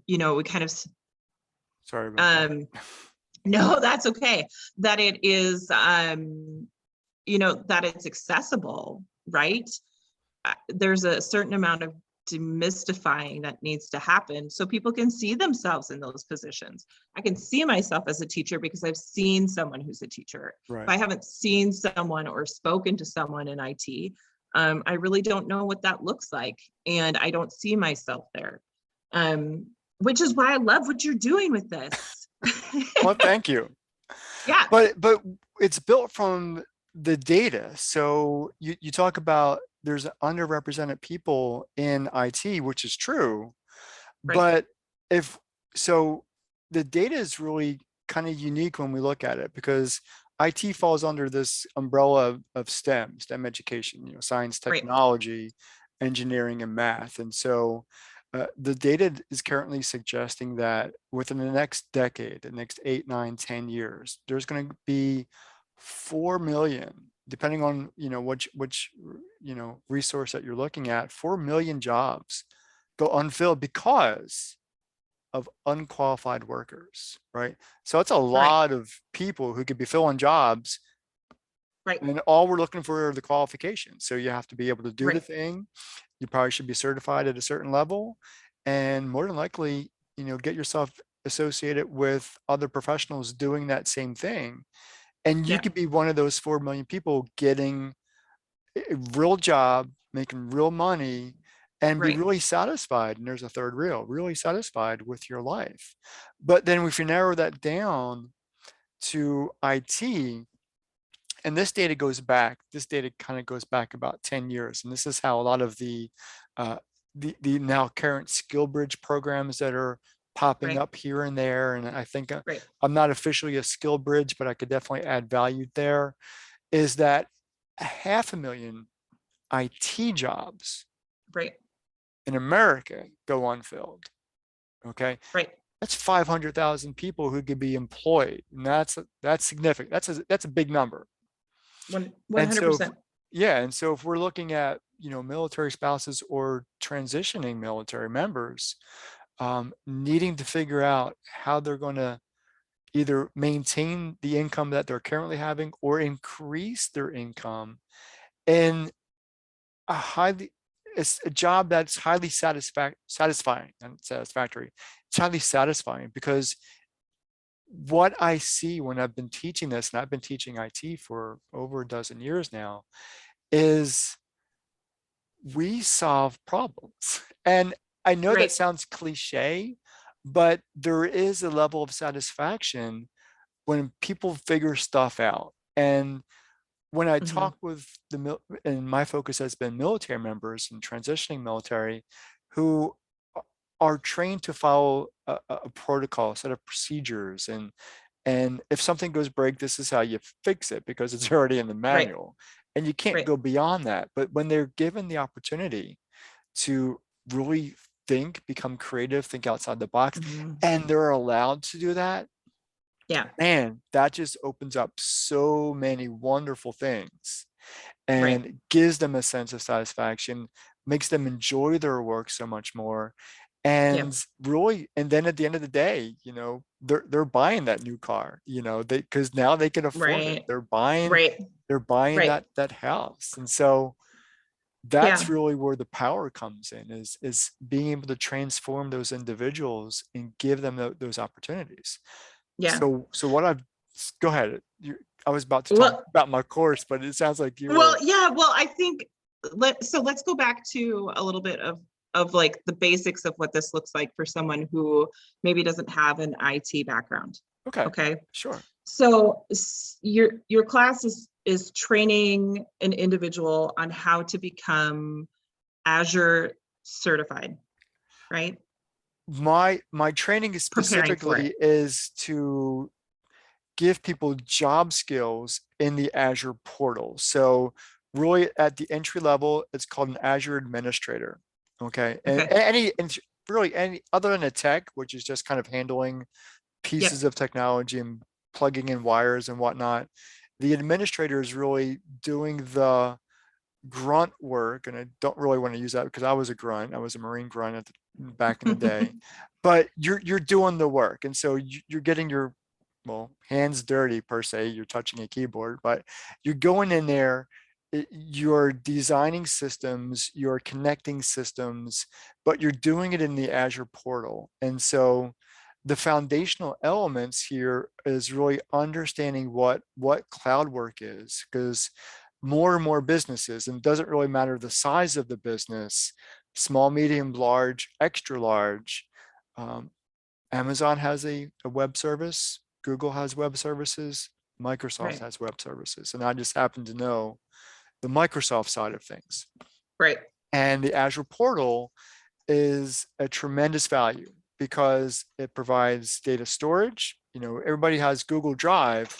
we kind of, Sorry about that. no, that's okay. That it is, that it's accessible, right? There's a certain amount of demystifying that needs to happen so people can see themselves in those positions. I can see myself as a teacher because I've seen someone who's a teacher. Right. If I haven't seen someone or spoken to someone in IT, I really don't know what that looks like, and I don't see myself there, which is why I love what you're doing with this. Well, thank you. Yeah. But it's built from the data. So you talk about there's underrepresented people in IT, which is true. Right. But if so, the data is really kind of unique when we look at it, because IT falls under this umbrella of STEM education, science, Right. technology, engineering, and math. And so the data is currently suggesting that within the next decade, the next 8, 9, 10 years, there's going to be 4 million, depending on which resource that you're looking at, 4 million jobs go unfilled because of unqualified workers, right? So it's a lot of people who could be filling jobs, right? And all we're looking for are the qualifications. So you have to be able to do the thing. You probably should be certified at a certain level, and more than likely, get yourself associated with other professionals doing that same thing. And you could be one of those 4 million people getting a real job, making real money, and be really satisfied. And there's a third really satisfied with your life. But then if you narrow that down to IT, and this data kind of goes back about 10 years. And this is how a lot of the now current skill bridge programs that are popping up here and there. And I think I'm not officially a skill bridge, but I could definitely add value there, is that 500,000 IT jobs in America go unfilled. Okay. That's 500,000 people who could be employed. And that's significant. That's a big number. 100%. And so if we're looking at, military spouses or transitioning military members, needing to figure out how they're going to either maintain the income that they're currently having or increase their income in it's a job that's highly satisfying, not satisfactory. It's highly satisfying, because what I see when I've been teaching this, and I've been teaching IT for over a dozen years now, is we solve problems. And I know that sounds cliche, but there is a level of satisfaction when people figure stuff out. And when I talk with and my focus has been military members and transitioning military who are trained to follow a protocol, a set of procedures, and if something goes break, this is how you fix it, because it's already in the manual, and you can't go beyond that. But when they're given the opportunity to really become creative, think outside the box, and they're allowed to do that, man, that just opens up so many wonderful things, and gives them a sense of satisfaction, makes them enjoy their work so much more. And really, and then at the end of the day, they're buying that new car, because now they can afford it. They're buying that house. And so that's really where the power comes in, is being able to transform those individuals and give them those opportunities. So what go ahead. I was about to talk about my course, but it sounds like you were. Well, I think let's go back to a little bit of like the basics of what this looks like for someone who maybe doesn't have an IT background. Okay. Sure. So your class is training an individual on how to become Azure certified, right? My training is specifically is to give people job skills in the Azure portal. So really at the entry level, it's called an Azure administrator. Okay. And any other than a tech, which is just kind of handling pieces of technology and plugging in wires and whatnot, the administrator is really doing the grunt work. And I don't really want to use that because I was a grunt. I was a Marine grunt back in the day. but you're doing the work. And so you're getting your, well, hands dirty per se, you're touching a keyboard, but you're going in there, you're designing systems, you're connecting systems, but you're doing it in the Azure portal. And so the foundational elements here is really understanding what cloud work is, because more and more businesses, and it doesn't really matter the size of the business, small, medium, large, extra large. um, Amazon has a web service, Google has web services, Microsoft Right. has web services. And I just happen to know the Microsoft side of things. Right. And the Azure portal is a tremendous value because it provides data storage. You know, everybody has Google Drive.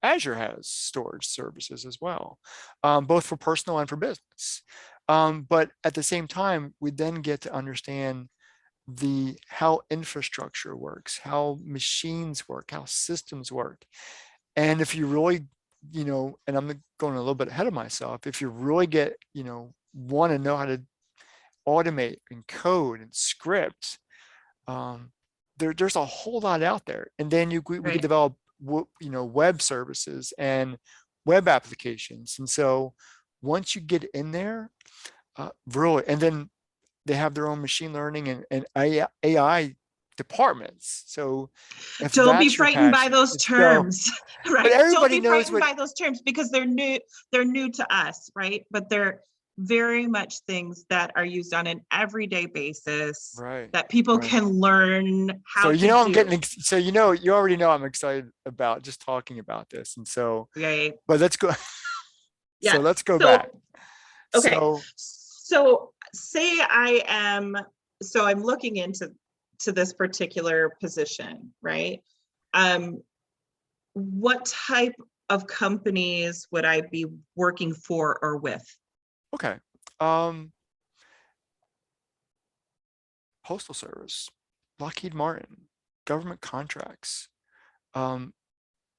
Azure has storage services as well, both for personal and for business. But at the same time, we then get to understand how infrastructure works, how machines work, how systems work. And if you really, and I'm going a little bit ahead of myself, if you really want to know how to automate and code and script, there's a whole lot out there. And then we could develop web services and web applications. And so once you get in there, really, and then they have their own machine learning and AI departments. So if Don't be that's your frightened by passion, those so, terms, but right? Don't everybody be knows frightened what, by those terms because they're new to us, right? But they're very much things that are used on an everyday basis right, that people right. can learn So, how to I'm do. getting, so, you already know I'm excited about just talking about this. And so, Right. but let's go. So Yeah. let's go back. So, okay. So, So say I'm looking into this particular position, right? What type of companies would I be working for or with? okay. Postal Service, Lockheed Martin, government contracts,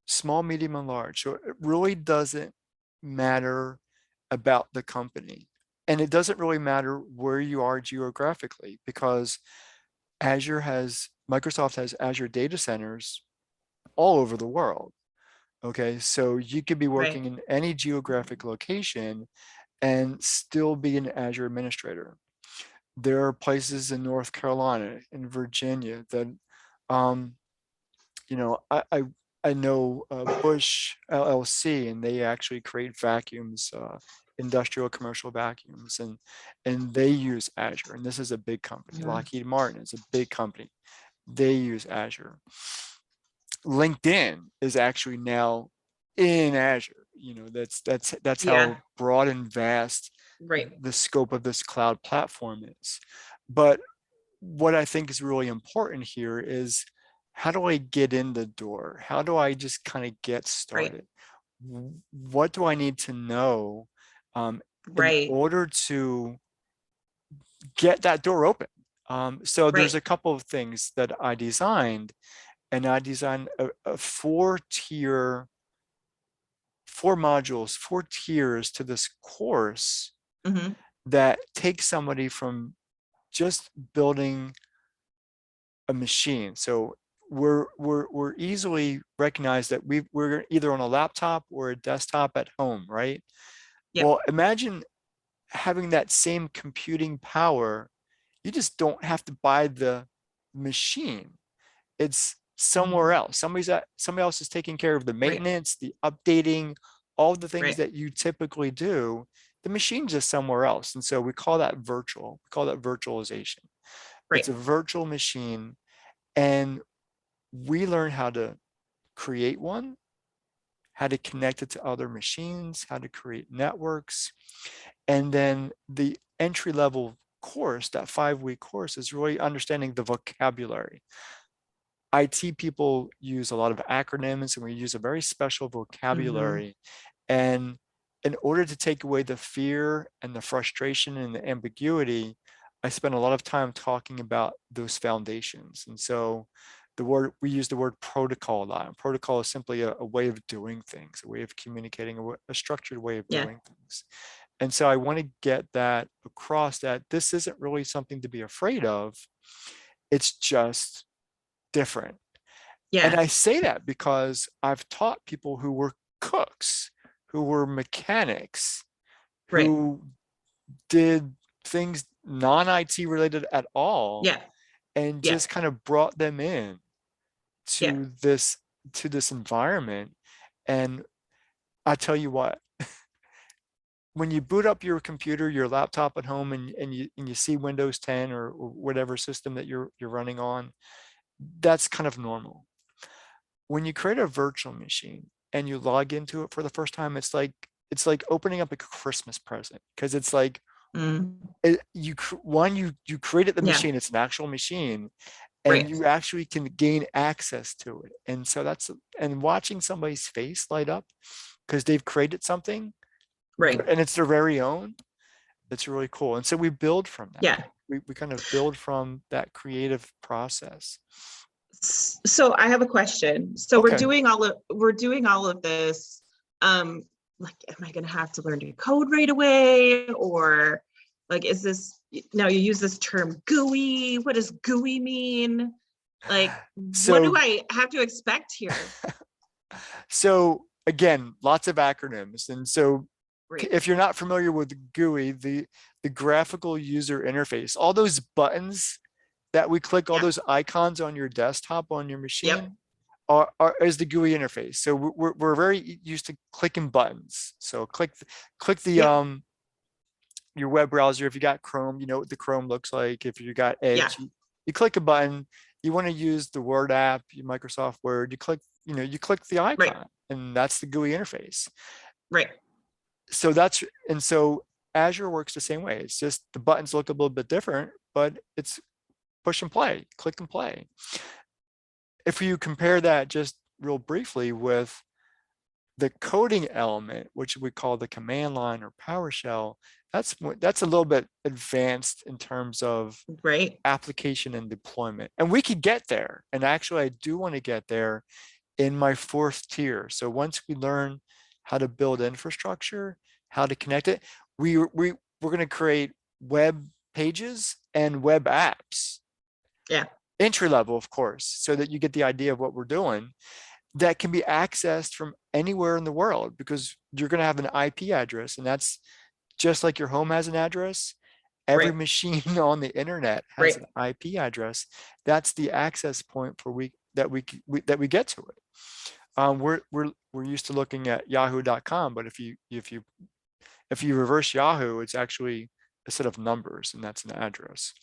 small, medium, and large. So it really doesn't matter about the company. And it doesn't really matter where you are geographically, because Microsoft has Azure data centers all over the world. Okay, so you could be Right. working in any geographic location and still be an Azure administrator. There are places in North Carolina, in Virginia that, um, I know Bush LLC, and they actually create vacuums, industrial commercial vacuums, and they use Azure. And this is a big company. Mhm. Lockheed Martin is a big company. They use Azure. LinkedIn is actually now in Azure. That's Yeah. how broad and vast Right. the scope of this cloud platform is. But what I think is really important here is, how do I get in the door? How do I just kind of get Right. started? What do I need to know in Right. order to get that door open? So there's Right. a couple of things that I designed, and I designed a four modules, 4 tiers to this course Hmm. that takes somebody from just building a machine. So we're easily recognized that we're either on a laptop or a desktop at home, right? Yep. Well, imagine having that same computing power. You just don't have to buy the machine. It's somewhere else. Somebody else is taking care of the Right. maintenance, the updating, all the things Right. that you typically do. The machine's just somewhere else. And so we call that virtual. We call that virtualization. It's Right. a virtual machine. And we learn how to create one, how to connect it to other machines, how to create networks. And then the entry level course, that 5-week course, is really understanding the vocabulary. IT people use a lot of acronyms, and we use a very special Hmm. vocabulary. And in order to take away the fear and the frustration and the ambiguity, I spent a lot of time talking about those foundations. And so we use the word protocol a lot. And protocol is simply a way of doing things, a way of communicating, a structured way of Yeah. doing things. And so I want to get that across, that this isn't really something to be afraid of. It's just different. And Yeah. I say that because I've taught people who were cooks, who were mechanics, Right. who did things non-IT related at all, Yeah. and Yeah. just kind of brought them in Yeah. to this environment. And I tell you what, when you boot up your computer, your laptop at home, and you see Windows 10 or whatever system that you're running on, that's kind of normal. When you create a virtual machine and you log into it for the first time, it's like opening up a Christmas present, because it's like Mm. you created the Yeah. machine, it's an actual machine, and Right. you actually can gain access to it. And so and watching somebody's face light up because they've created something Right. and it's their very own, it's really cool. And so we build from that. Yeah. We kind of build from that creative process. So I have a question. So Okay. we're doing all of this. Like, am I going to have to learn to code right away, or like, is this, now you use this term Gooey? What does Gooey mean? Like, what do So I have to expect here? so again, lots of acronyms. And so Right. if you're not familiar with GUI, the graphical user interface, all those buttons that we click, all Yeah. those icons on your desktop on your Yep. machine is the GUI interface. So we're very used to clicking buttons. So click the Yep. your web browser. If you got Chrome, you know what the Chrome looks like. If you got Yeah. Edge, you click a button. You want to use the Word app, your Microsoft Word, you click the Right. icon, and that's the GUI interface. Right. So so Azure works the same way. It's just the buttons look a little bit different, but it's push and play, click and play. If you compare that just real briefly with the coding element, which we call the command line or PowerShell, that's a little bit advanced in terms of Right. application and deployment. And we could get there. And actually, I do want to get there in my fourth tier. So once we learn how to build infrastructure, how to connect it, we're going to create web pages and web apps. Yeah. Entry level, of course, so that you get the idea of what we're doing, that can be accessed from anywhere in the world, because you're going to have an IP address, and that's just like your home has an address. Every Right. machine on the internet has Right. an IP address. That's the access point for that we get to it. We're used to looking at yahoo.com, but if you reverse Yahoo, it's actually a set of numbers, and that's an address.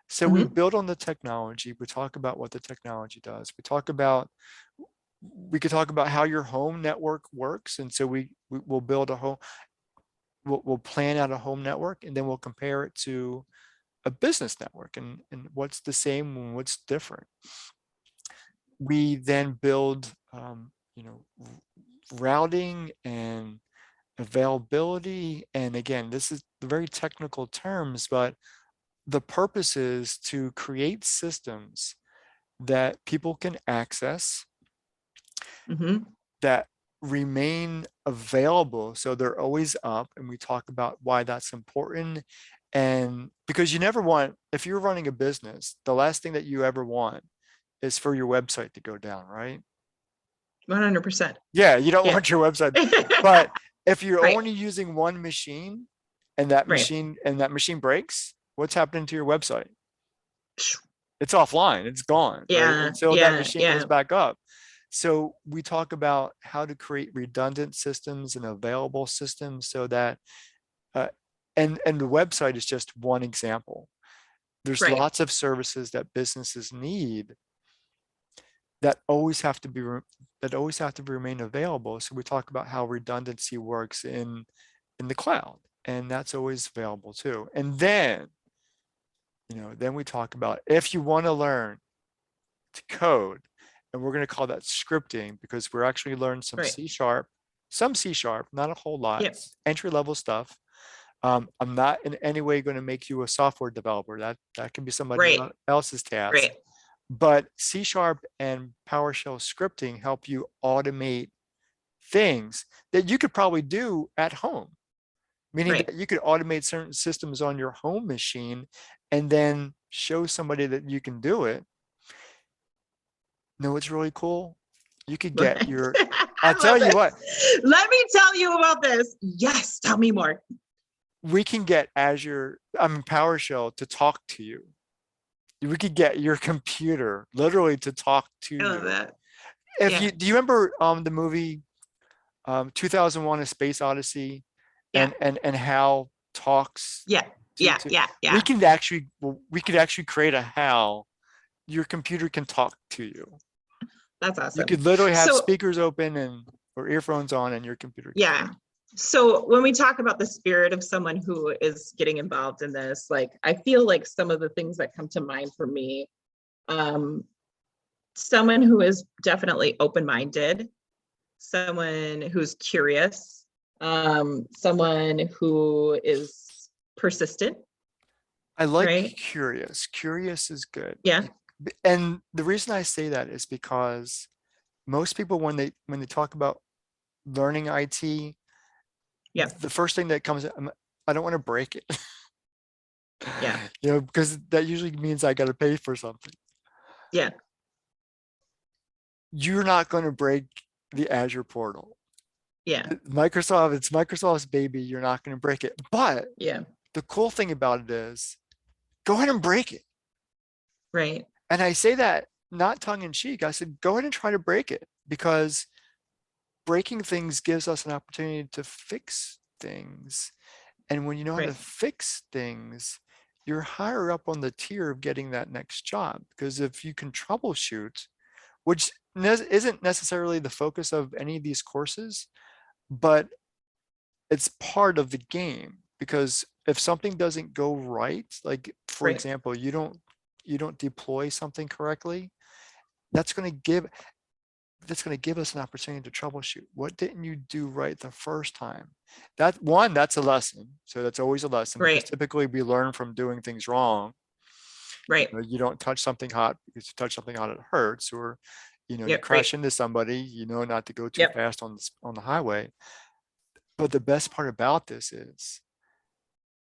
So we Mm-hmm. build on the technology. We talk about what the technology does. We could talk about how your home network works. And so we'll build we'll plan out a home network, and then we'll compare it to a business network, and what's the same and what's different. We then build, routing and availability. And again, this is the very technical terms, but the purpose is to create systems that people can access, Mm-hmm. that remain available, so they're always up. And we talk about why that's important. And because you never want, if you're running a business, the last thing that you ever want is for your website to go down, right? 100%. Yeah, you don't Yeah. want your website. But if you're Right. only using one machine, and that Right. machine breaks, what's happening to your website? It's offline, it's gone, right? Yeah. Until that Yeah. machine Yeah. goes back up. So we talk about how to create redundant systems and available systems, so that uh, and the website is just one example. There's Right. lots of services that businesses need that always have to be remain available. So we talk about how redundancy works in the cloud, and that's always available too. And then we talk about, if you want to learn to code, and we're going to call that scripting, because we're actually learning some Right. C sharp, not a whole lot, Yep. entry level stuff. I'm not in any way going to make you a software developer. That can be somebody Right. else's task. Right. But C sharp and PowerShell scripting help you automate things that you could probably do at home, meaning Right. that you could automate certain systems on your home machine and then show somebody that you can do it. Know what's really cool? You could get your, I'll I tell love you what, this. Let me tell you about this. Yes, tell me more. we can get Azure, I mean PowerShell to talk to you. We could get your computer literally to talk to I love you. that. If Yeah, you, do you remember the movie 2001 A Space Odyssey, yeah, and HAL talks yeah, to, yeah, yeah, we yeah. can actually, well, we could actually create a HAL. Your computer can talk to you. That's You awesome. could literally have So speakers open and or earphones on, and your computer can talk. yeah. So when we talk about the spirit of someone who is getting involved in this, like I feel like some of the things that come to mind for me, um, someone who is definitely open-minded, someone who's curious, someone who is persistent, I like right? curious. Curious is good. Yeah, And the reason I say that is because most people, when they talk about learning IT, yeah, the first thing that comes, I don't want to break it. yeah, Because that usually means I got to pay for something. yeah, You're not going to break the Azure portal. yeah, Microsoft, it's Microsoft's baby. You're not going to break it. But yeah, the cool thing about it is, go ahead and break it. right, And I say that not tongue in cheek. I said, go ahead and try to break it, because breaking things gives us an opportunity to fix things. And when you know how to right, fix things, you're higher up on the tier of getting that next job. Because if you can troubleshoot, which isn't necessarily the focus of any of these courses, but it's part of the game. Because if something doesn't go right, like for right, example, you don't deploy something correctly, that's going to give us an opportunity to troubleshoot. What didn't you do right the first time? That's a lesson. So that's always a lesson, because right, typically we learn from doing things wrong. right. You don't touch something hot, because you touch something hot, it hurts, or you Yep, right. crash into somebody, not to go too Yep. fast on the highway. But the best part about this is,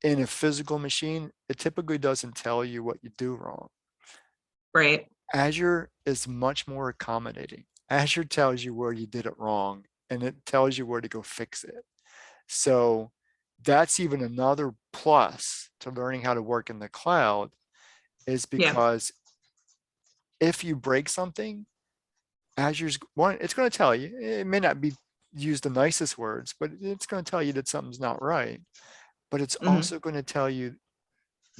in a physical machine, it typically doesn't tell you what you do wrong. Right. Azure is much more accommodating. Azure tells you where you did it wrong, and it tells you where to go fix it. So that's even another plus to learning how to work in the cloud, is Yeah. because if you break something, Azure's one, it's going to tell you. It may not be use the nicest words, but it's going to tell you that something's not right. But it's Hmm. also going to tell you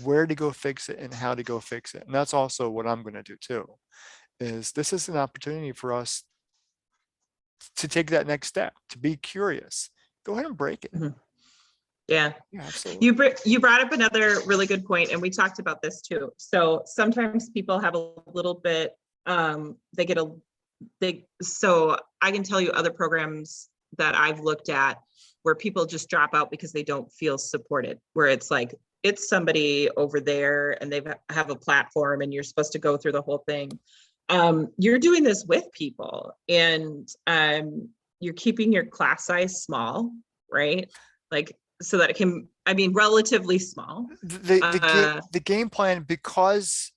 where to go fix it and how to go fix it. And that's also what I'm going to do too. Is this is an opportunity for us to take that next step, to be curious. Go ahead and break it. Hmm. Yeah. Yeah, absolutely. You brought up another really good point, and we talked about this too. So sometimes people have a little bit, they get a so I can tell you other programs that I've looked at where people just drop out because they don't feel supported, where it's like it's somebody over there and they have a platform and you're supposed to go through the whole thing. You're doing this with people, and you're keeping your class size small, right? Like so that it can, I mean, relatively small. The game plan, because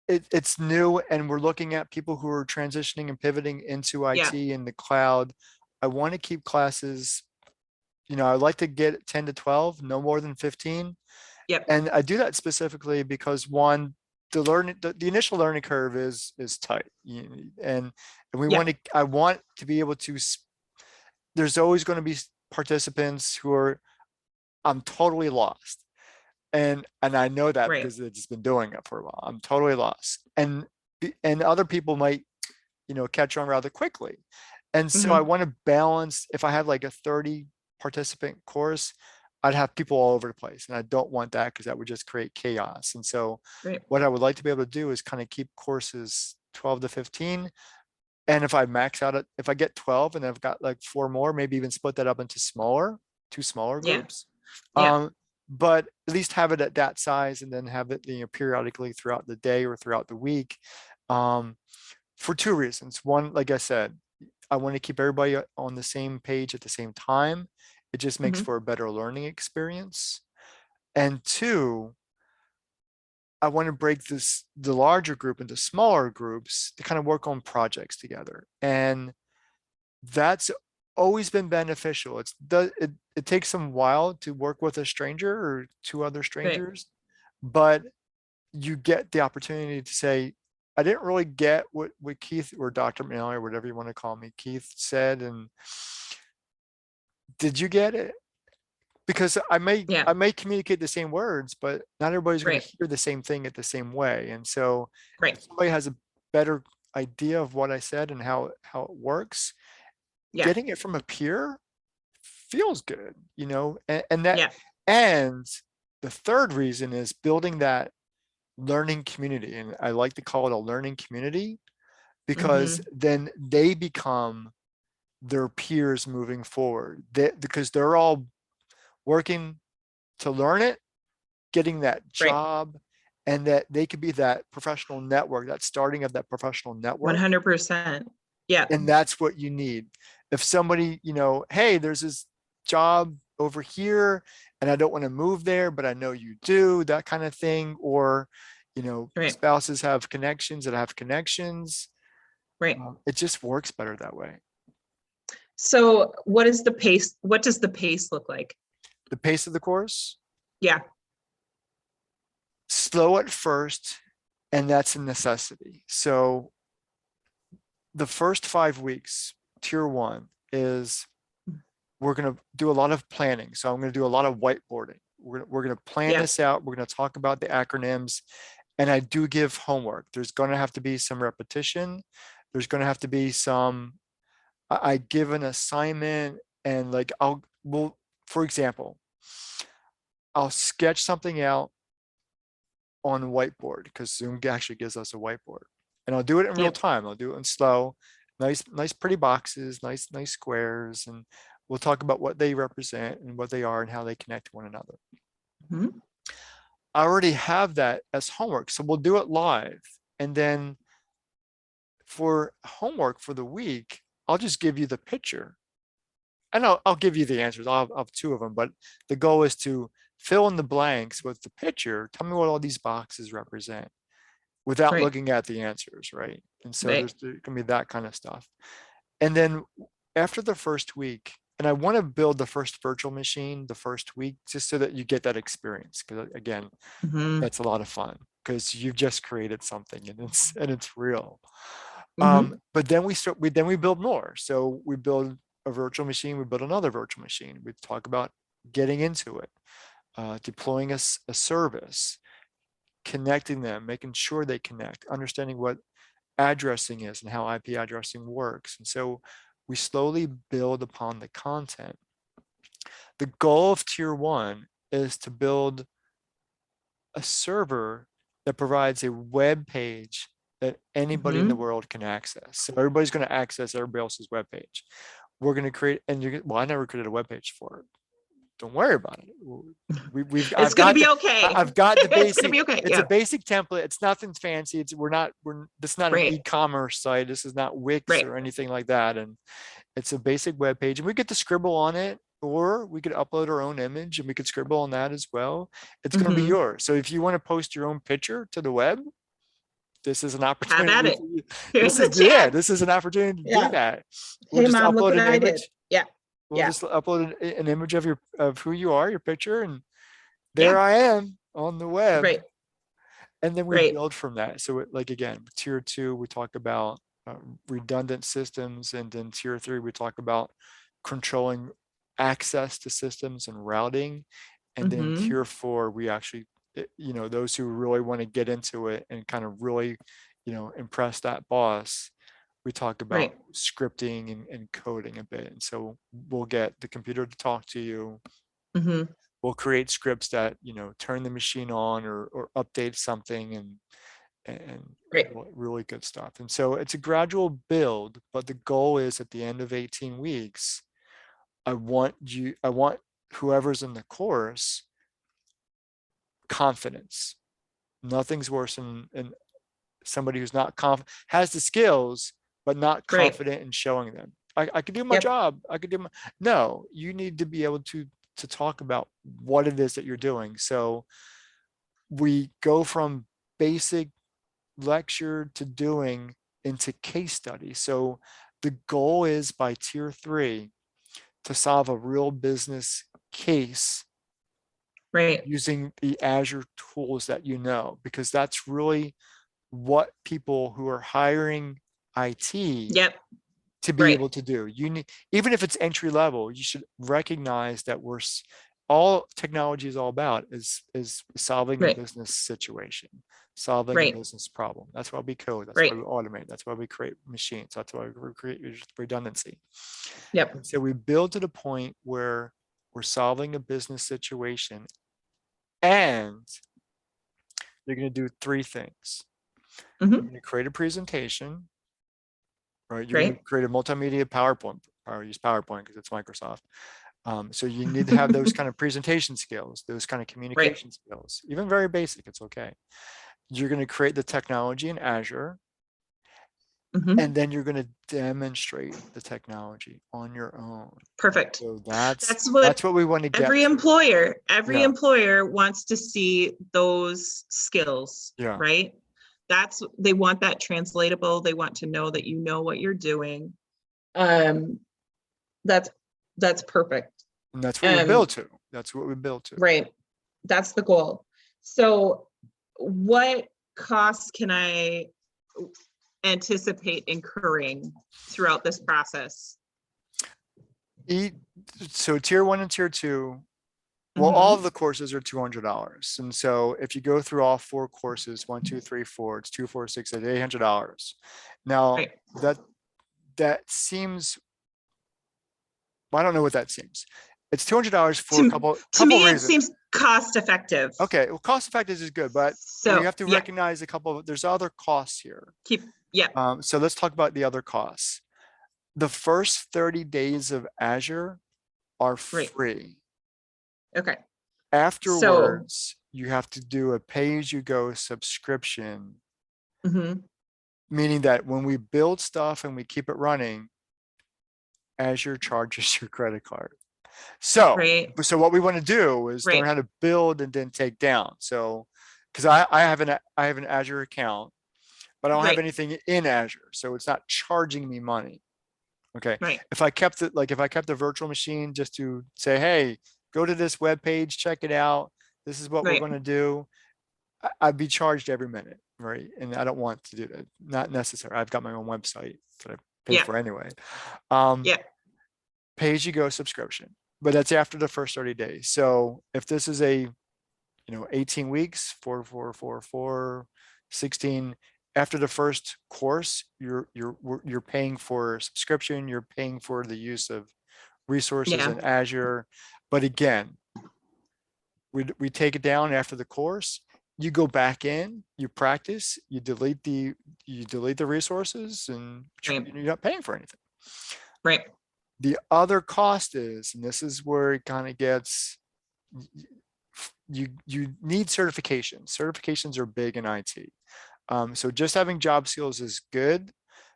it's new and we're looking at people who are transitioning and pivoting into Yeah. IT in the cloud. I want to keep classes, I'd like to get 10 to 12, no more than 15. Yep. And I do that specifically because, one, the initial learning curve is tight. And we Yeah. want to, I want to be able to, there's always going to be participants who are, I'm totally lost. And I know that Right. because they've just been doing it for a while. I'm totally lost. And other people might, catch on rather quickly. And so I Hmm. want to balance. If I have like a 30 participant course, I'd have people all over the place. And I don't want that, because that would just create chaos. And so Right. what I would like to be able to do is kind of keep courses 12 to 15. And if I max out if I get 12 and I've got like 4 more, maybe even split that up into two smaller Yeah. groups. Yeah. But at least have it at that size, and then have it, periodically throughout the day or throughout the week. For two reasons. One, like I said, I want to keep everybody on the same page at the same time. It just makes Hmm. for a better learning experience. And two, I want to break the larger group into smaller groups to kind of work on projects together. And that's always been beneficial. It takes some while to work with a stranger or two other Right. strangers, but you get the opportunity to say, I didn't really get what Keith or Dr. Miller or whatever you want to call me, Keith said, and did you get it? Because Yeah. I may communicate the same words, but not everybody's going Right. to hear the same thing at the same way. And so Right. if somebody has a better idea of what I said and how it works, Yeah. getting it from a peer feels good, and that, Yeah. and the third reason is building that learning community. And I like to call it a learning community because Hmm. then they become their peers moving forward, because they're all working to learn it, getting that Right. job, and that they could be that professional network, that starting of that professional network. 100%. Yeah. And that's what you need. If somebody, hey, there's this job over here and I don't want to move there, but I know you do, that kind of thing. Or, Right. spouses have connections that have connections. Right. It just works better that way. So what is the pace? What does the pace look like? The pace of the course, Yeah. slow at first, and that's a necessity. So the first 5 weeks, tier 1 is we're going to do a lot of planning. So I'm going to do a lot of whiteboarding. We're going to plan Yeah. this out. We're going to talk about the acronyms. And I do give homework. There's going to have to be some repetition. There's going to have to be some, I give an assignment, and like for example, I'll sketch something out on whiteboard because Zoom actually gives us a whiteboard. And I'll do it in real Yep. time. I'll do it in slow, nice, pretty boxes, nice squares. And we'll talk about what they represent and what they are and how they connect to one another. Mhm. I already have that as homework. So we'll do it live. And then for homework for the week, I'll just give you the picture. And I'll give you the answers. I'll have two of them, but the goal is to fill in the blanks with the picture. Tell me what all these boxes represent without Right. looking at the answers, right? And so Right. there's going to be that kind of stuff. And then after the first week, and I want to build the first virtual machine the first week, just so that you get that experience. Because again, Hmm. that's a lot of fun because you've just created something and it's real. Hmm. But then we build more. So we build a virtual machine, we build another virtual machine. We talk about getting into it, deploying a service, connecting them, making sure they connect, understanding what addressing is and how IP addressing works. And so we slowly build upon the content. The goal of tier 1 is to build a server that provides a web page that anybody in the Hmm. world can access. So everybody's going to access everybody else's web page. We're going to create, and well, I never created a web page for it. Don't worry about it. It's going to be okay. I've got the It's going to basic, be okay. it's a Yeah. basic template. It's nothing fancy. This is not an Right. e-commerce site. This is not Wix Right. or anything like that. And it's a basic web page, and we get to scribble on it, or we could upload our own image and we could scribble on that as well. It's going to be Hmm. yours. So if you want to post your own picture to the web, this is an Have at opportunity it. for you. Here's the chance. This is an opportunity to do Yeah. that. We'll Hey, just mom, look upload what an I did. image. Yeah. We'll Yeah. just upload an image of who you are, your picture, and there Yeah. I am on the web. Right. And then we Right. build from that. So like again, tier 2, we talk about redundant systems, and then tier 3, we talk about controlling access to systems and routing. And then Hmm. tier 4, we actually, those who really want to get into it and kind of really, impress that boss, we talk about Right. scripting and coding a bit. And so we'll get the computer to talk to you. Hmm. We'll create scripts that, turn the machine on or update something, and Right. really good stuff. And so it's a gradual build, but the goal is at the end of 18 weeks, I want whoever's in the course confidence. Nothing's worse than somebody who's not confident, has the skills, but not Right. confident in showing them. I could do my Yep. job. No, you need to be able to talk about what it is that you're doing. So we go from basic lecture to doing into case studies. So the goal is by tier 3 to solve a real business case Right. using the Azure tools that you know, because that's really what people who are hiring IT Yep. to be Right. able to do. You need, even if it's entry level, you should recognize that all technology is all about is solving a Right. business situation, solving a Right. business problem. That's why we code. That's why Right. we automate. That's why we create machines. That's why we create redundancy. Yep. So we build to the point where we're solving a business situation, and you're going to do 3 things. You're Hmm. going to create a presentation, right? You're going to Right. create a multimedia PowerPoint, or use PowerPoint because it's Microsoft. So you need to have those kind of presentation skills, those kind of Right. communication skills, even very basic, it's okay. You're going to create the technology in Azure, Hmm. and then you're going to demonstrate the technology on your own. Perfect. So that's That's what what we want to get every to. Yeah, employer wants to see, those skills, yeah. right? They want that translatable. They want to know that you know what you're doing. Um, that's that's perfect. And that's what we Um, build to. That's what we build to. right. That's the goal. So what costs can I anticipate incurring throughout this process? So tier 1 and tier 2, well, all of Mhm. the courses are $200. And so if you go through all 4 courses, 1, 2, 3, 4, it's 2, 4, 6, $800. Now Right. that seems, I don't know what that seems. It's $200 for a To, to couple me, it reasons. seems cost effective. Okay, well, cost effective is good, but we So have to yeah, recognize there's other costs here. yeah, So let's talk about the other costs. The first 30 days of Azure are right. free. Okay. So Afterwards, you have to do a pay-as-you-go subscription, mhm, meaning that when we build stuff and we keep it running, Azure charges your credit card. So right, what we want to do is learn right, how to build and then take down. So, because I have an Azure account, but I don't have right, anything in Azure, so it's not charging me money. Okay. right, If I kept the virtual machine just to say, hey, go to this web page, check it out. This is what we're right. going to do. I'd be charged every minute, right? And I don't want to do that. Not necessary. I've got my own website that I pay Yeah, for anyway. Um, yeah, Pay as you go subscription, but that's after the first 30 days. So if this is 18 weeks, 16, after the first course, you're paying for a subscription, you're paying for the use of resources yeah. in Azure. But again, we take it down after the course. You go back in, you practice, you delete the resources, and Right, you're not paying for anything. right, The other cost is, and this is where it kind of gets, you need certifications. Certifications are big in IT. So just having job skills is good.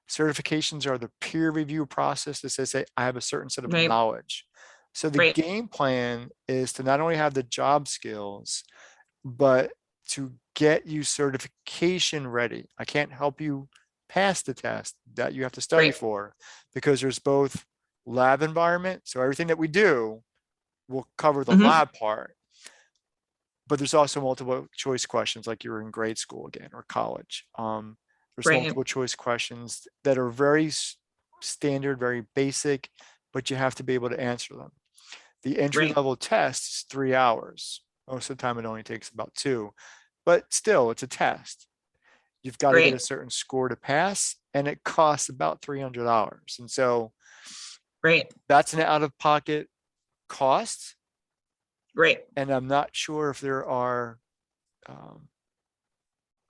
Certifications are the peer review process that says, hey, I have a certain set of right, knowledge. So the right, game plan is to not only have the job skills, but to get you certification ready. I can't help you pass the test that you have to study right. for, because there's both lab environment. So everything that we do will cover the Hmm. lab part, but there's also multiple choice questions like you're in grade school again or college. There's Right, multiple choice questions that are very standard, very basic, but you have to be able to answer them. The entry right. level test is 3 hours. Most of the time it only takes about 2, but still it's a test. You've got to get a Right, certain score to pass, and it costs about $300. And so right, that's an out of pocket cost. right, And I'm not sure if there are um,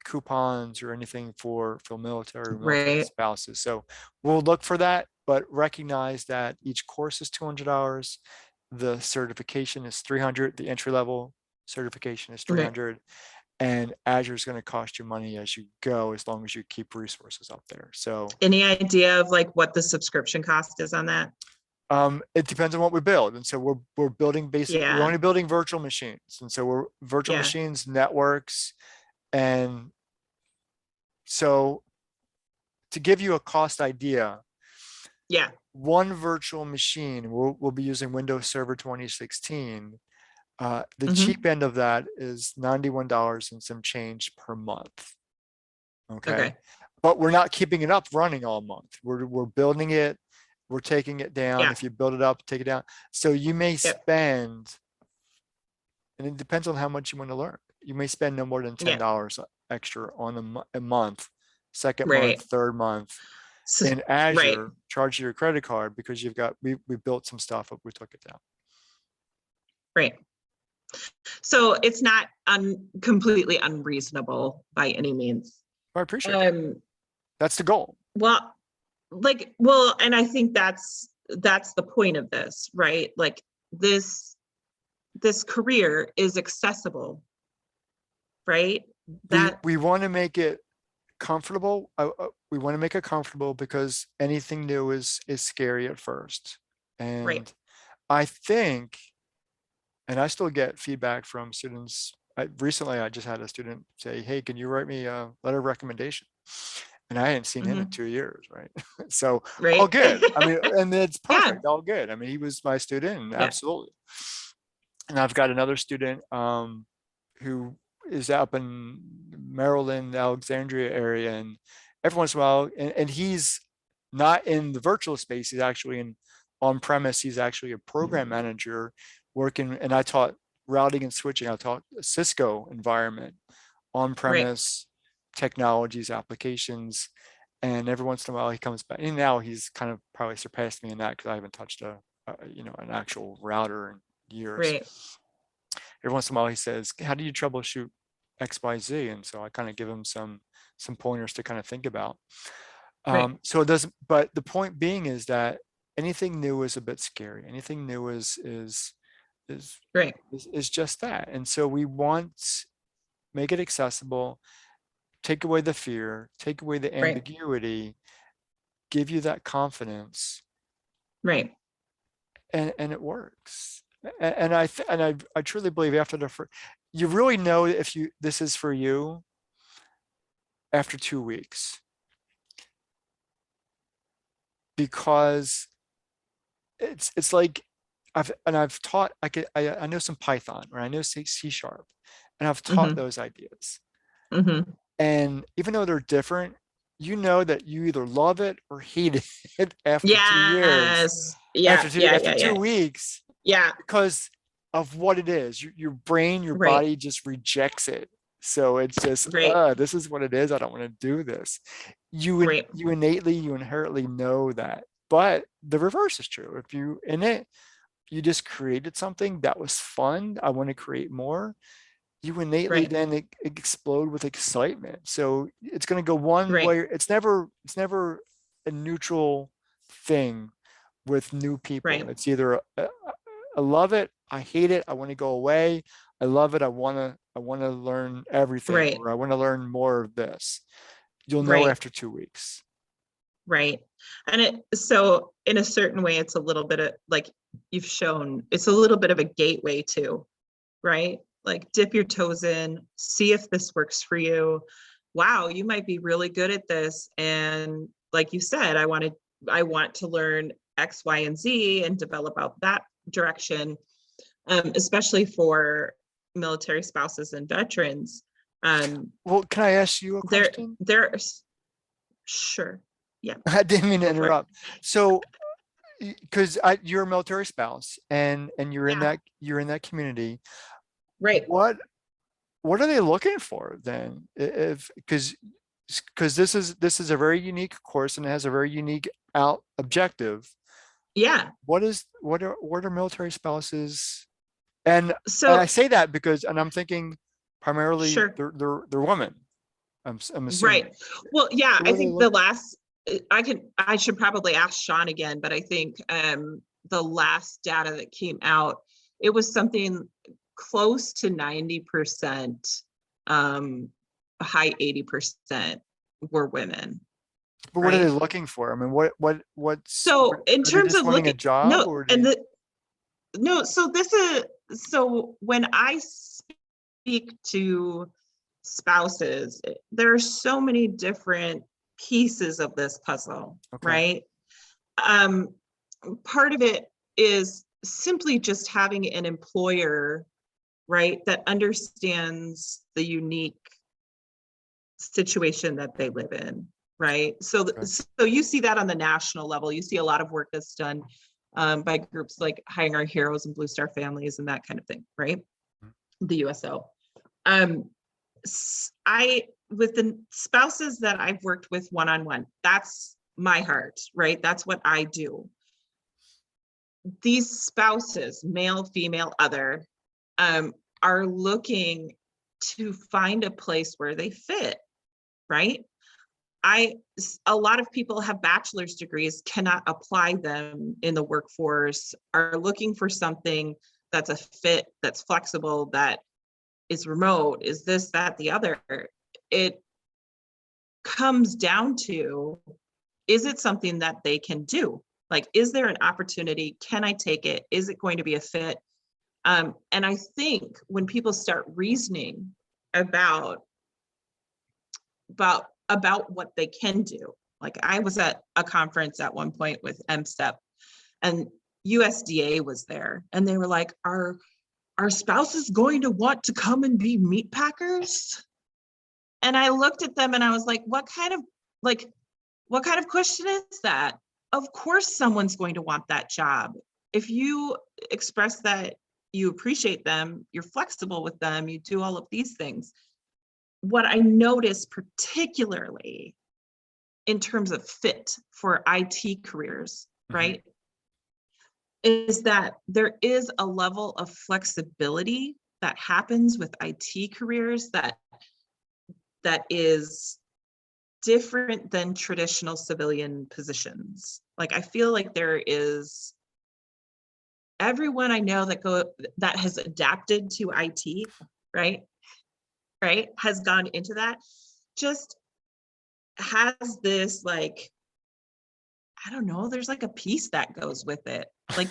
coupons or anything for military right, spouses. So we'll look for that, but recognize that each course is $200. The certification is 300. The entry level certification is right. 300. And Azure is going to cost you money as you go, as long as you keep resources up there. So Any idea of like what the subscription cost is on that? it depends on what we build. And so we're building we're Yeah, only building virtual machines. And so we're virtual yeah, machines, networks, and So to give you a cost idea, Yeah. one virtual machine, we'll be using Windows Server 2016. The Mhm. cheap end of that is $91 and some change per month. Okay. Okay. But we're not keeping it up running all month. We're building it, we're taking it down. Yeah. If you build it up, take it down. So you may Yep. spend, and it depends on how much you want to learn. You may spend no more than Yeah. $10 extra on a month, second month, Right. third month So, in right. Azure, charge your credit card because we built some stuff up, we took it down. Right. So it's not completely unreasonable by any means. I appreciate it. That's the goal. Well, well, and I think that's the point of this, right? Like this career is accessible, right? We want to make it comfortable. We want to make it comfortable because anything new is scary at first. And Right. I think, and I still get feedback from students. Recently, I just had a student say, "Hey, can you write me a letter of recommendation?" And I hadn't seen him in Mhm. 2 years, right? So all Right. good. I mean, and it's Yeah. perfect, all good. I mean, he was my student, and Yeah. absolutely. And I've got another student who is up in Maryland, Alexandria area, and every once in a while, and he's not in the virtual space, he's actually in on premise, he's actually a program manager working, and I taught routing and switching, I taught a Cisco environment, on Right. premise technologies, applications, and every once in a while he comes back, and now he's kind of probably surpassed me in that because I haven't touched an actual router in years. Right. Every once in a while he says, how do you troubleshoot XYZ? And so I kind of give him some pointers to kind of think about. Right. So it doesn't, but the point being is that anything new is a bit scary. Anything new is Right. just that. And so we want make it accessible, take away the fear, take away the Right. ambiguity, give you that confidence, Right. and it works. And I truly believe after the first, you really know if this is for you after 2 weeks, because it's like I've taught, I know some Python, or I know C#, and I've taught Mhm. those ideas. Mhm. And even though they're different, you know that you either love it or hate it after 2 years, Yes. Yeah. Yeah. after Yeah. two Yeah. weeks, Yeah. because of what it is. Your brain, your Right. body just rejects it. So it's just, Right. this is what it is. I don't want to do this. Right. You innately, you inherently know that. But the reverse is true. If you in it, you just created something that was fun. I want to create more. You innately Right. then explode with excitement. So it's going to go one Right. way. It's never a neutral thing with new people. Right. It's either I love it, I hate it, I want to go away. I love it, I want to learn everything, Right. or I want to learn more of this. You'll know Right. after 2 weeks. Right. And so in a certain way, it's a little bit of like you've shown, it's a little bit of a gateway too, right? Like dip your toes in, see if this works for you. Wow, you might be really good at this. And like you said, I want to learn X, Y, and Z and develop out that direction, especially for military spouses and veterans. Well, can I ask you a There, question? there's sure. Yeah, I didn't mean to go for it. interrupt. So, because you're a military spouse, and Yeah, you're in that community, right. what are they looking for then? If because this is a very unique course, and it has a very unique objective. Yeah. What are military spouses? And I So say that because, and I'm thinking primarily sure. they're women. I'm assuming. Right. Well, yeah, So I what are they think looking? I should probably ask Sean again, but I think the last data that came out, it was something close to 90%, high 80% were women, But what are they right? looking for? I mean, So in are they terms just of wanting a looking, job, no, or and they? so when I speak to spouses, there are so many different pieces of this puzzle, Okay. right? Part of it is simply just having an employer, right, that understands the unique situation that they live in, right? So, Okay. so you see that on the national level. You see a lot of work that's done by groups like Hiring Our Heroes and Blue Star Families and that kind of thing, right? The USO. With the spouses that I've worked with one-on-one, that's my heart, right? That's what I do. These spouses, male, female, other, are looking to find a place where they fit, right? A lot of people have bachelor's degrees, cannot apply them in the workforce, are looking for something that's a fit, that's flexible, that is remote, is this, that, the other. It comes down to, is it something that they can do? Like, is there an opportunity? Can I take it? Is it going to be a fit? And I think when people start reasoning about what they can do, like I was at a conference at one point with MSTEP, and USDA was there, and they were like, "Are spouses going to want to come and be meat packers?" And I looked at them and I was like, what kind of question is that? Of course someone's going to want that job. If you express that you appreciate them, you're flexible with them, you do all of these things. What I noticed particularly in terms of fit for IT careers, right, is that there is a level of flexibility that happens with IT careers that is different than traditional civilian positions. Like, I feel like there is everyone I know that has adapted to IT, right, has gone into that, just has this, like, I don't know, there's like a piece that goes with it. Like,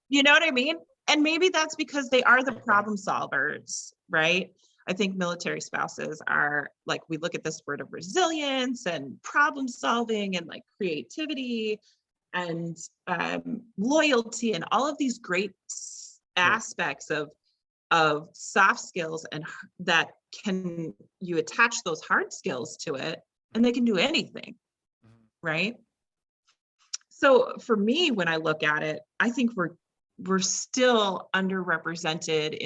you know what I mean? And maybe that's because they are the problem solvers, right? I think military spouses are, like, we look at this word of resilience and problem solving and like creativity and loyalty and all of these great aspects of soft skills, and that you attach those hard skills to it and they can do anything, right? So for me, when I look at it, I think we're still underrepresented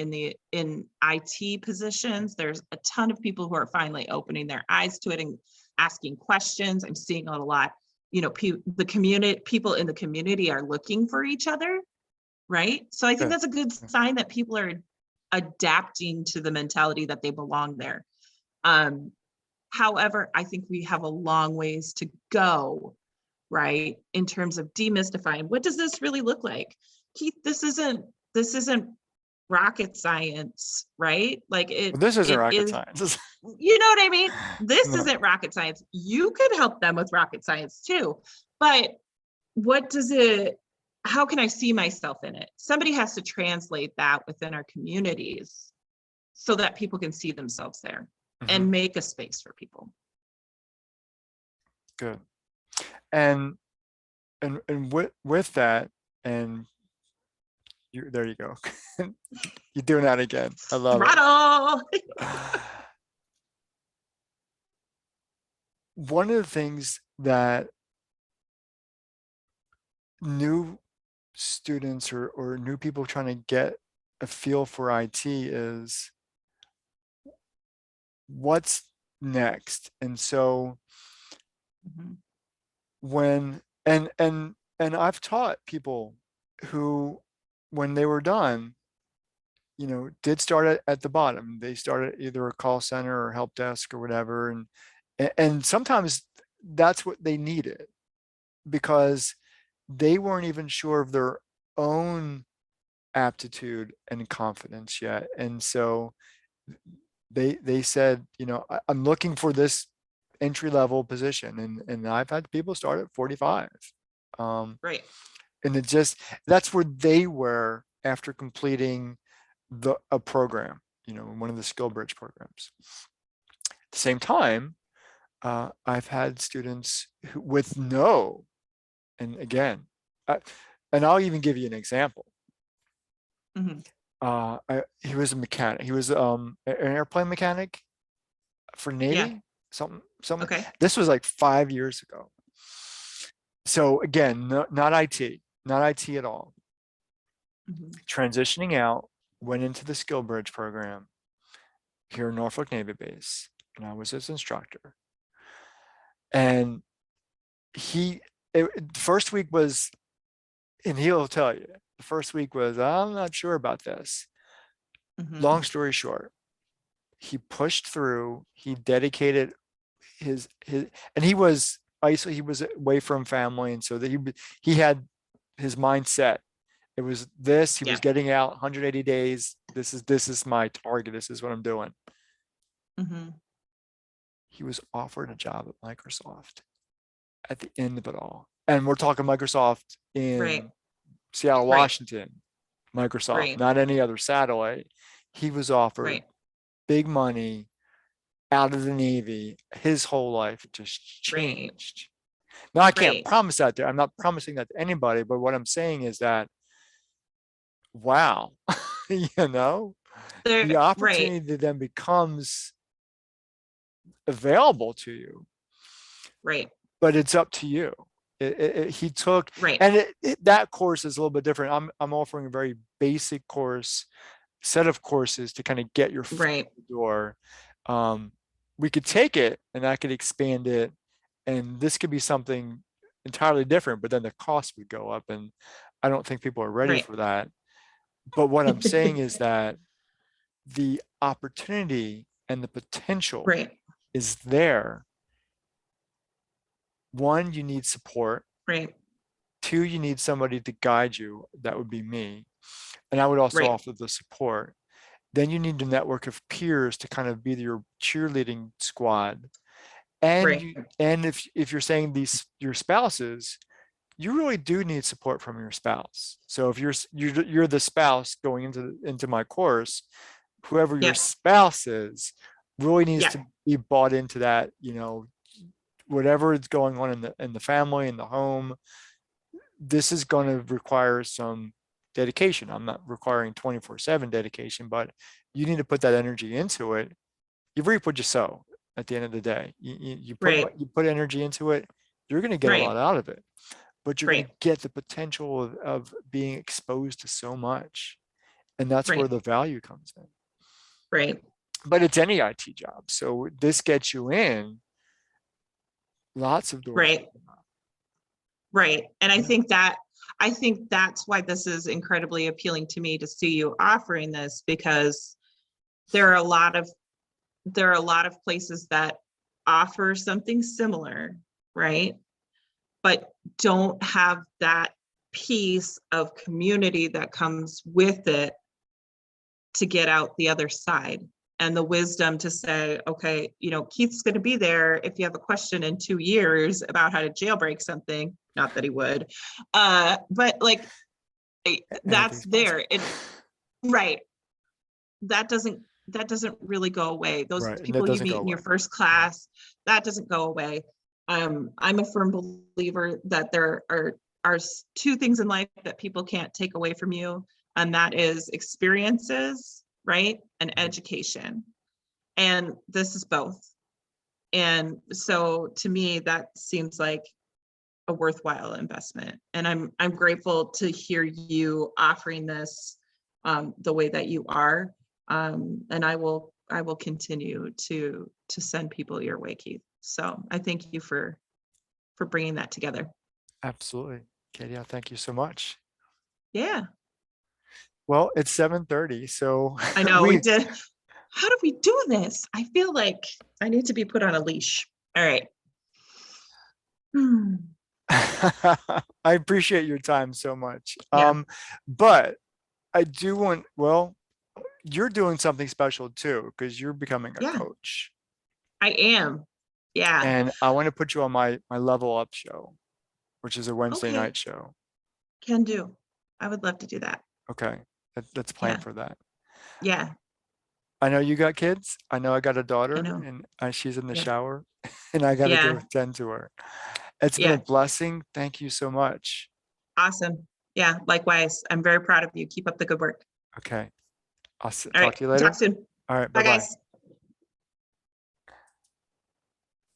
in IT positions. There's a ton of people who are finally opening their eyes to it and asking questions. I'm seeing a lot, people in the community are looking for each other, right? So I think that's a good sign that people are adapting to the mentality that they belong there. However, I think we have a long ways to go, right, in terms of demystifying what does this really look like. Keith, this isn't rocket science, right? Like This isn't rocket is, science. you know what I mean? This No. isn't rocket science. You could help them with rocket science too, but how can I see myself in it? Somebody has to translate that within our communities so that people can see themselves there and make a space for people. Good. And with that, and there you go. You're doing that again. I love it. One of the things that new students or new people trying to get a feel for IT is what's next. And so and I've taught people who, when they were done, did start at the bottom. They started either a call center or help desk or whatever. And sometimes that's what they needed because they weren't even sure of their own aptitude and confidence yet. And so they said, I'm looking for this entry-level position. And I've had people start at 45. Right. And that's where they were after completing a program, one of the skill bridge programs. the same time, I've had students with no, and again, and I'll even give you an example. Mhm. He was a mechanic. He was an airplane mechanic for Yeah. Navy, something. Okay. This was like 5 years ago. So again, not IT at all. Mhm. Transitioning out, went into the Skill Bridge program here in Norfolk Navy Base, and I was his instructor. And the first week was, and he'll tell you, the first week was, I'm not sure about this. Long Mhm. story short, he pushed through, he dedicated his, and he was he was away from family. And so that he had his mindset. It was this, he was Yeah. getting out 180 days. This is my target. This is what I'm doing. Mhm. He was offered a job at Microsoft at the end of it all. And we're talking Microsoft Right. in Seattle, Right. Washington, Microsoft, Right. not any other satellite. He was offered Right. big money out of the Navy. His whole life just Right. changed. Now, I can't Right. promise that I'm not promising that to anybody, but what I'm saying is that, wow, you know, the Right. opportunity then becomes available to you, Right. but it's up to you. He took, Right. and that course is a little bit different. I'm offering a very basic course, set of courses to kind of get your foot Right. in the door. Um, we could take it and I could expand it, and this could be something entirely different, but then the cost would go up, and I don't think people are ready Right. for that. But what I'm saying is that the opportunity and the potential Right. is there. One, you need support. Right. Two, you need somebody to guide you. That would be me. And I would also Right. offer the support. Then you need a network of peers to kind of be your cheerleading squad. And Right. if you're saying your spouses, you really do need support from your spouse. So if you're the spouse going into my course, whoever your Yeah. spouse is really needs Yeah. to be bought into that, whatever is going on in the family, in the home. This is going to require some dedication. I'm not requiring 24/7 dedication, but you need to put that energy into it. You reap what you sow at the end of the day. Right. You put energy into it, you're going to get a Right. lot out of it, but you're going Right. to get the potential of being exposed to so much. And that's where Right. the value comes in. Right. But it's any IT job. So this gets you in, lots of doors. Right. Right. And I think that's why this is incredibly appealing to me to see you offering this, because there are a lot of places that offer something similar, right? But don't have that piece of community that comes with it to get out the other side, and the wisdom to say, okay, Keith's going to be there if you have a question in 2 years about how to jailbreak something. Not that he would, but like that's Anything's possible. there. Right. That doesn't really go away. Those Right. And that people you doesn't go meet in away. your first class, that doesn't go away. I'm a firm believer that there are two things in life that people can't take away from you, and that is experiences, right, and education. And this is both. And so to me, that seems like a worthwhile investment. And I'm grateful to hear you offering this the way that you are. And I will continue to send people your way, Keith. So I thank you for bringing that together. Absolutely. Katie, thank you so much. Yeah, Well, it's 7:30, so I know we we did. How do we do this? I feel like I need to be put on a leash. All right. I appreciate your time so much. Yeah. But I do want, well, you're doing something special too, because you're becoming a Yeah, coach. I am. Yeah. And I want to put you on my Level Up show, which is a Wednesday Okay. night show. Can do. I would love to do that. Okay. Let's plan Yeah. for that. Yeah. I know you got kids. I know I got a daughter, I know. and she's in the Yeah. shower, and I got to go Yeah. attend to her. It's been a Yeah. blessing. Thank you so much. Awesome. Yeah. Likewise. I'm very proud of you. Keep up the good work. Okay. I'll All talk right. to you Talk later. soon. All right. Bye, Bye-bye. guys.